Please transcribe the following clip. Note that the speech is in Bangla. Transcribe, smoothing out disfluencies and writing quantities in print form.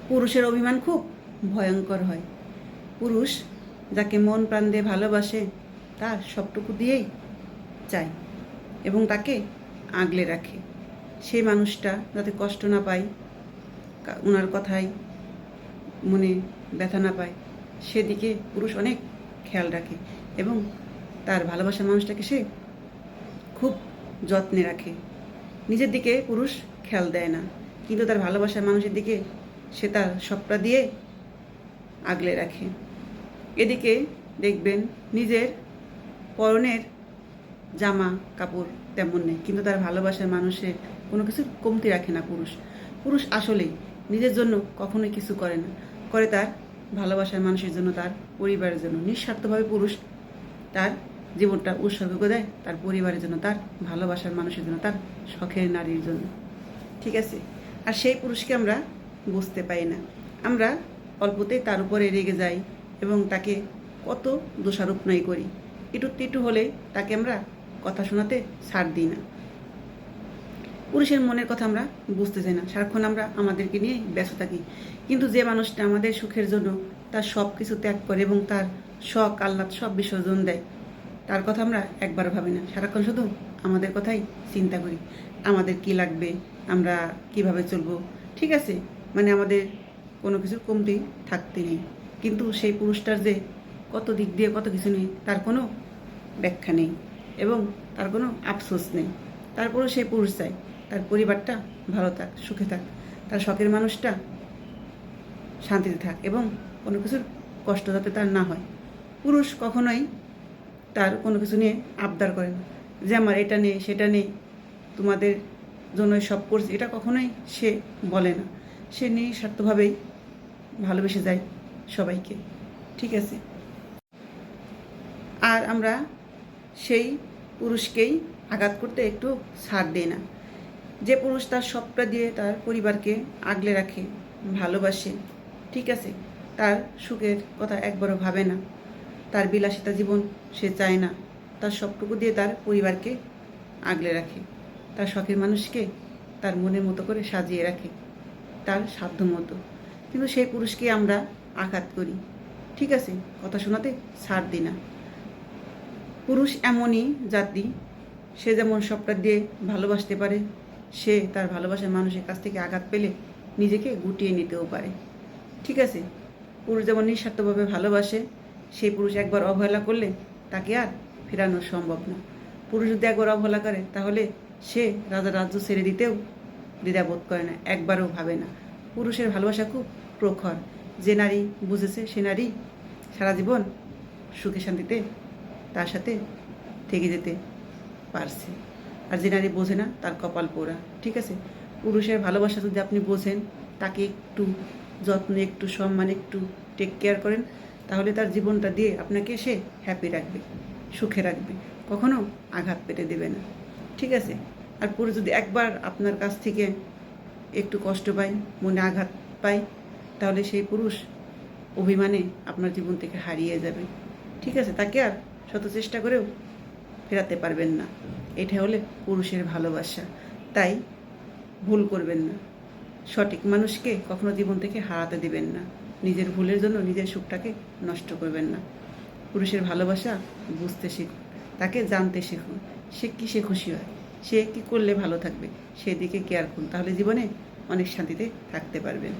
পুরুষের অভিমান খুব ভয়ঙ্কর হয়। পুরুষ যাকে মন প্রাণ দিয়ে ভালোবাসে তার সবটুকু দিয়েই চায় এবং তাকে আগলে রাখে। সেই মানুষটা যাতে কষ্ট না পায়, ওনার কথায় মনে ব্যথা না পায়, সেদিকে পুরুষ অনেক খেয়াল রাখে এবং তার ভালোবাসার মানুষটাকে সে খুব যত্নে রাখে। নিজের দিকে পুরুষ খেয়াল দেয় না, কিন্তু তার ভালোবাসার মানুষের দিকে সে তার সবটা দিয়ে আগলে রাখে। এদিকে দেখবেন নিজের পরনের জামা কাপড় তেমন নেই, কিন্তু তার ভালোবাসার মানুষের কোনো কিছু কমতি রাখে না পুরুষ। পুরুষ আসলেই নিজের জন্য কখনোই কিছু করে না, করে তার ভালোবাসার মানুষের জন্য, তার পরিবারের জন্য। নিঃস্বার্থভাবে পুরুষ তার জীবনটা উৎসর্গ করে দেয় তার পরিবারের জন্য, তার ভালোবাসার মানুষের জন্য, তার শখের নারীর জন্য। ঠিক আছে? আর সেই পুরুষকে আমরা বুঝতে পাই না। আমরা অল্পতেই তার উপরে রেগে যাই এবং তাকে কত দোষারোপ নাই করি। একটু হলে তাকে আমরা কথা শোনাতে ছাড় দিই না। পুরুষের মনের কথা আমরা বুঝতে চাই না, সারাক্ষণ আমরা আমাদেরকে নিয়ে ব্যস্ত থাকি। কিন্তু যে মানুষটা আমাদের সুখের জন্য তার সব কিছু ত্যাগ করে এবং তার শখ আহ্লাদ সব বিসর্জন দেয়, তার কথা আমরা একবার ভাবি না। সারাক্ষণ শুধু আমাদের কথাই চিন্তা করি, আমাদের কি লাগবে, আমরা কিভাবে চলবো। ঠিক আছে, মানে আমাদের কোনো কিছুর কমতি থাকতে নেই। কিন্তু সেই পুরুষটার যে কত দিক দিয়ে কত কিছু নেই, তার কোনো ব্যাখ্যা নেই এবং তার কোনো আফসোস নেই। তারপরেও সেই পুরুষ চায় তার পরিবারটা ভালো থাক, সুখে থাক, তার শখের মানুষটা শান্তিতে থাক এবং কোনো কিছুর কষ্ট যাতে তার না হয়। পুরুষ কখনোই তার কোনো কিছু নিয়ে আবদার করে না, যে আমার এটা নেই সেটা নেই, তোমাদের জন্যই সব করছি, এটা কখনোই সে বলে না। সে নিঃস্বার্থভাবেই ভালোবেসে যায় সবাইকে। ঠিক আছে? আর আমরা সেই পুরুষকেই আঘাত করতে একটু ছাড় দিই না। যে পুরুষ তার সবটা দিয়ে তার পরিবারকে আগলে রাখে, ভালোবাসে, ঠিক আছে, তার সুখের কথা একবারও ভাবে না, তার বিলাসিতা জীবন সে চায় না, তার সবটুকু দিয়ে তার পরিবারকে আগলে রাখে, তার শখের মানুষকে তার মনের মতো করে সাজিয়ে রাখে, তার সাধ্য মতো। কিন্তু সেই পুরুষকে আমরা আঘাত করি, ঠিক আছে, কথা শোনাতে ছাড় দিই না। পুরুষ এমনই জাতি, সে যেমন সবটা দিয়ে ভালোবাসতে পারে, সে তার ভালোবাসার মানুষের কাছ থেকে আঘাত পেলে নিজেকে গুটিয়ে নিতেও পারে। ঠিক আছে? পুরুষ যেমন নিঃস্বার্থভাবে ভালোবাসে, সেই পুরুষ একবার অবহেলা করলে তাকে আর ফেরানো সম্ভব না। পুরুষ যদি একবার অবহেলা করে তাহলে সে রাজা রাজ্য ছেড়ে দিতেও দ্বিধাবোধ করে না, একবারও ভাবে না। পুরুষের ভালোবাসা খুব প্রখর। যে নারী বুঝেছে সে নারী সারা জীবন সুখে শান্তিতে তার সাথে থেকে যেতে পারছে। আর যে নারী বোঝে না তার কপাল পোড়া। ঠিক আছে? পুরুষের ভালোবাসা যদি আপনি বোঝেন, তাকে একটু যত্নে, একটু সম্মান, একটু টেক কেয়ার করেন, তাহলে তার জীবনটা দিয়ে আপনাকে সে হ্যাপি রাখবে, সুখে রাখবে, কখনো আঘাত পেতে দেবে না। ঠিক আছে? আর পুরুষ যদি একবার আপনার কাছ থেকে একটু কষ্ট পায়, মনে আঘাত পায়, তাহলে সেই পুরুষ অভিমানে আপনার জীবন থেকে হারিয়ে যাবে। ঠিক আছে? তাকে আর শত চেষ্টা করেও ফেরাতে পারবেন না। এটা হলে পুরুষের ভালোবাসা। তাই ভুল করবেন না, সঠিক মানুষকে কখনো জীবন থেকে হারাতে দিবেন না। নিজের ভুলের জন্য নিজের সুখটাকে নষ্ট করবেন না। পুরুষের ভালোবাসা বুঝতে শিখুন, তাকে জানতে শিখুন, সে কিসে খুশি হয়, সে কি করলে ভালো থাকবে, সেদিকে কেয়ার করুন, তাহলে জীবনে অনেক শান্তিতে থাকতে পারবেন।